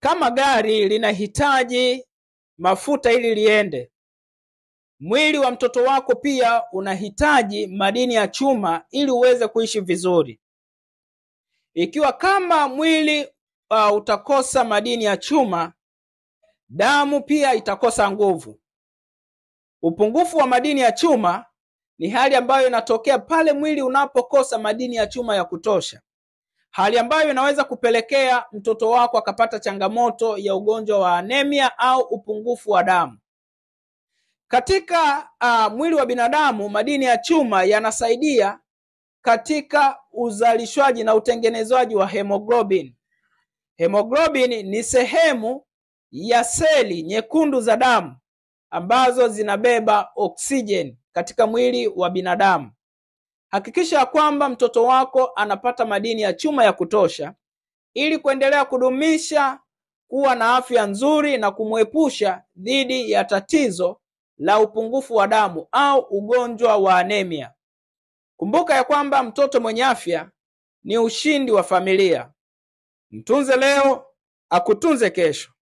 Kama gari linahitaji mafuta ili liende, mwili wa mtoto wako pia unahitaji madini ya chuma ili uweze kuishi vizuri. Ikiwa kama mwili utakosa madini ya chuma, damu pia itakosa nguvu. Upungufu wa madini ya chuma ni hali ambayo inatokea pale mwili unapokosa madini ya chuma ya kutosha, hali ambayo inaweza kupelekea mtoto wako akapata changamoto ya ugonjwa wa anemia au upungufu wa damu. Katika mwili wa binadamu, madini ya chuma yanasaidia katika uzalishwaji na utengenezwaji wa hemoglobin. Hemoglobin ni sehemu ya seli nyekundu za damu ambazo zinabeba oksijeni katika mwili wa binadamu. Hakikisha kwamba mtoto wako anapata madini ya chuma ya kutosha ili kuendelea kudumisha kuwa na afya nzuri na kumwepusha dhidi ya tatizo la upungufu wa damu au ugonjwa wa anemia. Kumbuka ya kwamba mtoto mwenye afya ni ushindi wa familia. Mtunze leo, akutunze kesho.